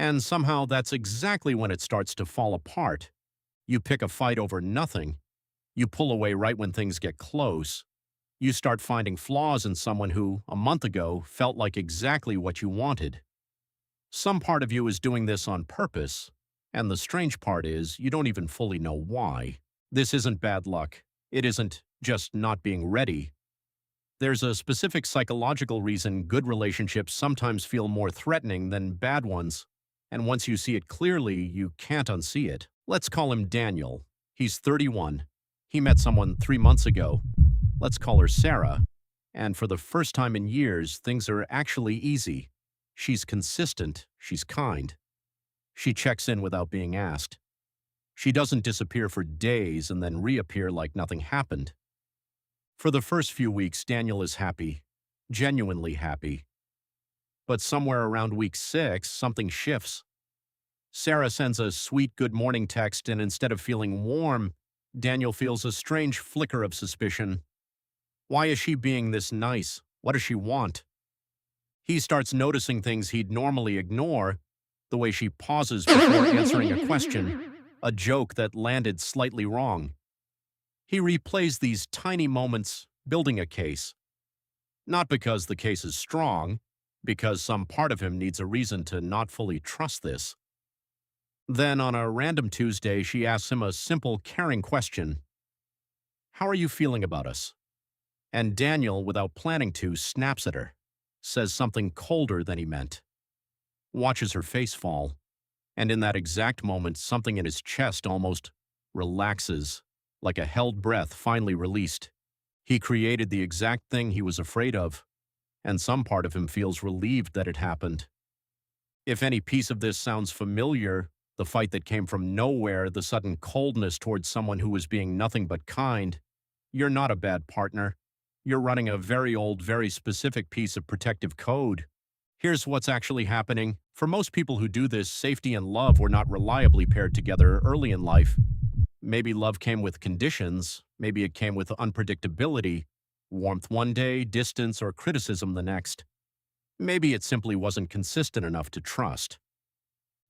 And somehow that's exactly when it starts to fall apart. You pick a fight over nothing. You pull away right when things get close. You start finding flaws in someone who, a month ago, felt like exactly what you wanted. Some part of you is doing this on purpose, and the strange part is you don't even fully know why. This isn't bad luck. It isn't just not being ready. There's a specific psychological reason good relationships sometimes feel more threatening than bad ones, and once you see it clearly, you can't unsee it. Let's call him Daniel. He's 31. He met someone 3 months ago. Let's call her Sarah. And for the first time in years, things are actually easy. She's consistent. She's kind. She checks in without being asked. She doesn't disappear for days and then reappear like nothing happened. For the first few weeks, Daniel is happy, genuinely happy. But somewhere around week 6, something shifts. Sarah sends a sweet good morning text, and instead of feeling warm, Daniel feels a strange flicker of suspicion. Why is she being this nice? What does she want? He starts noticing things he'd normally ignore, the way she pauses before answering a question, a joke that landed slightly wrong. He replays these tiny moments, building a case. Not because the case is strong, because some part of him needs a reason to not fully trust this. Then, on a random Tuesday, she asks him a simple, caring question. How are you feeling about us? And Daniel, without planning to, snaps at her, says something colder than he meant, watches her face fall, and in that exact moment, something in his chest almost relaxes, like a held breath finally released. He created the exact thing he was afraid of, and some part of him feels relieved that it happened. If any piece of this sounds familiar, the fight that came from nowhere, the sudden coldness towards someone who was being nothing but kind, you're not a bad partner. You're running a very old, very specific piece of protective code. Here's what's actually happening. For most people who do this, safety and love were not reliably paired together early in life. Maybe love came with conditions, maybe it came with unpredictability, warmth one day, distance or criticism the next. Maybe it simply wasn't consistent enough to trust.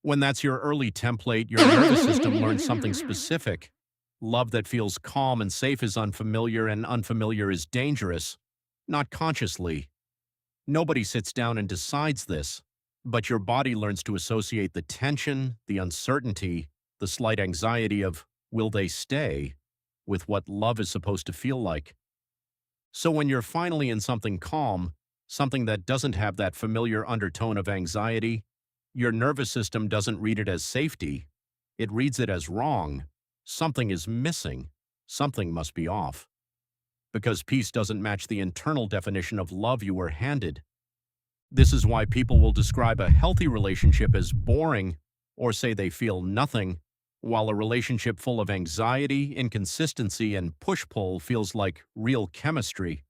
When that's your early template, your nervous system learns something specific. Love that feels calm and safe is unfamiliar, and unfamiliar is dangerous. Not consciously. Nobody sits down and decides this, but your body learns to associate the tension, the uncertainty, the slight anxiety of, will they stay, with what love is supposed to feel like. So when you're finally in something calm, something that doesn't have that familiar undertone of anxiety, your nervous system doesn't read it as safety. It reads it as wrong. Something is missing. Something must be off. Because peace doesn't match the internal definition of love you were handed. This is why people will describe a healthy relationship as boring or say they feel nothing, while a relationship full of anxiety, inconsistency, and push-pull feels like real chemistry.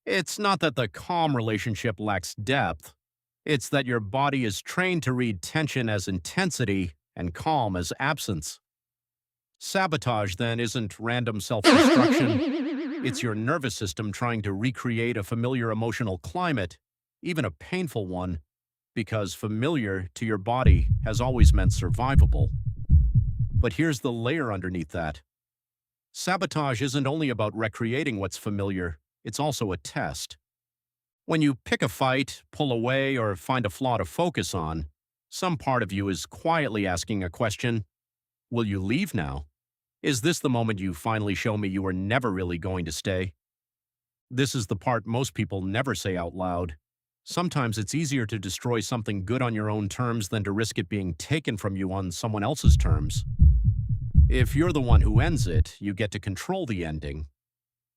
It's not that the calm relationship lacks depth. It's that your body is trained to read tension as intensity and calm as absence. Sabotage, then, isn't random self-destruction. It's your nervous system trying to recreate a familiar emotional climate, even a painful one, because familiar to your body has always meant survivable. But here's the layer underneath that. Sabotage isn't only about recreating what's familiar, it's also a test. When you pick a fight, pull away, or find a flaw to focus on, some part of you is quietly asking a question. Will you leave now? Is this the moment you finally show me you were never really going to stay? This is the part most people never say out loud. Sometimes it's easier to destroy something good on your own terms than to risk it being taken from you on someone else's terms. If you're the one who ends it, you get to control the ending.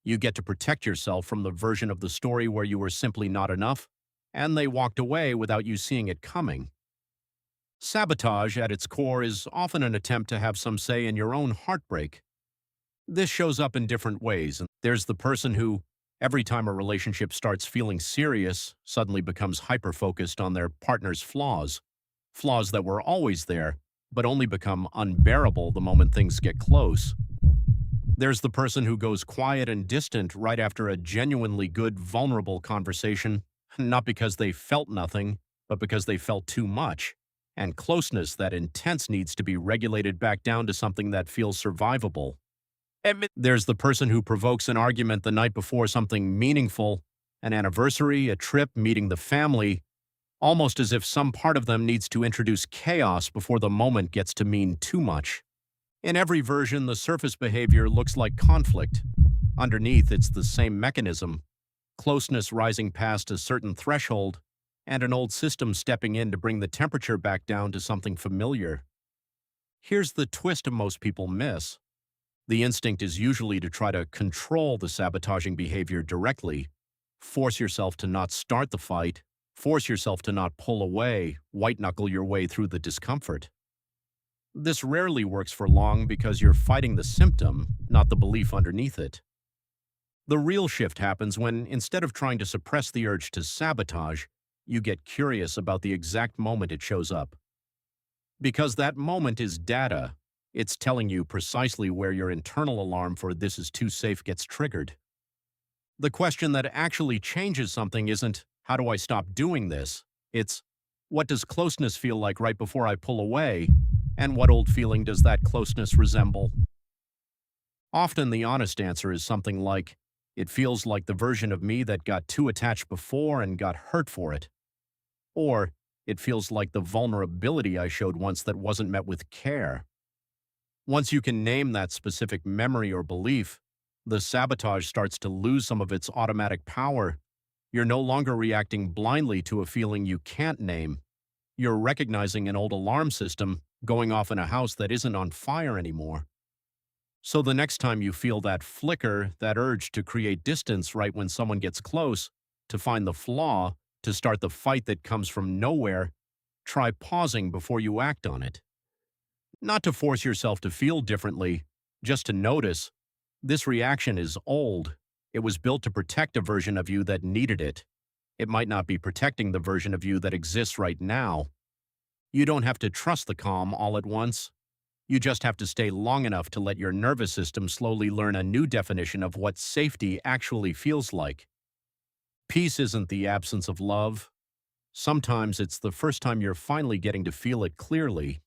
You get to protect yourself from the version of the story where you were simply not enough, and they walked away without you seeing it coming. Sabotage, at its core, is often an attempt to have some say in your own heartbreak. This shows up in different ways. There's the person who, every time a relationship starts feeling serious, suddenly becomes hyper-focused on their partner's flaws. Flaws that were always there, but only become unbearable the moment things get close. There's the person who goes quiet and distant right after a genuinely good, vulnerable conversation, not because they felt nothing, but because they felt too much. and closeness that intense needs to be regulated back down to something that feels survivable. There's the person who provokes an argument the night before something meaningful, an anniversary, a trip, meeting the family, almost as if some part of them needs to introduce chaos before the moment gets to mean too much. In every version, the surface behavior looks like conflict. Underneath, it's the same mechanism, closeness rising past a certain threshold, and an old system stepping in to bring the temperature back down to something familiar. Here's the twist most people miss. The instinct is usually to try to control the sabotaging behavior directly, force yourself to not start the fight, force yourself to not pull away, white-knuckle your way through the discomfort. This rarely works for long because you're fighting the symptom, not the belief underneath it. The real shift happens when, instead of trying to suppress the urge to sabotage, you get curious about the exact moment it shows up. Because that moment is data, it's telling you precisely where your internal alarm for "this is too safe" gets triggered. The question that actually changes something isn't, "how do I stop doing this?" It's, "what does closeness feel like right before I pull away, and what old feeling does that closeness resemble?" Often the honest answer is something like, "it feels like the version of me that got too attached before and got hurt for it." Or, "it feels like the vulnerability I showed once that wasn't met with care." Once you can name that specific memory or belief, the sabotage starts to lose some of its automatic power. You're no longer reacting blindly to a feeling you can't name. You're recognizing an old alarm system going off in a house that isn't on fire anymore. So the next time you feel that flicker, that urge to create distance right when someone gets close, to find the flaw, to start the fight that comes from nowhere, try pausing before you act on it. Not to force yourself to feel differently, just to notice, this reaction is old. It was built to protect a version of you that needed it. It might not be protecting the version of you that exists right now. You don't have to trust the calm all at once. You just have to stay long enough to let your nervous system slowly learn a new definition of what safety actually feels like. Peace isn't the absence of love. Sometimes it's the first time you're finally getting to feel it clearly.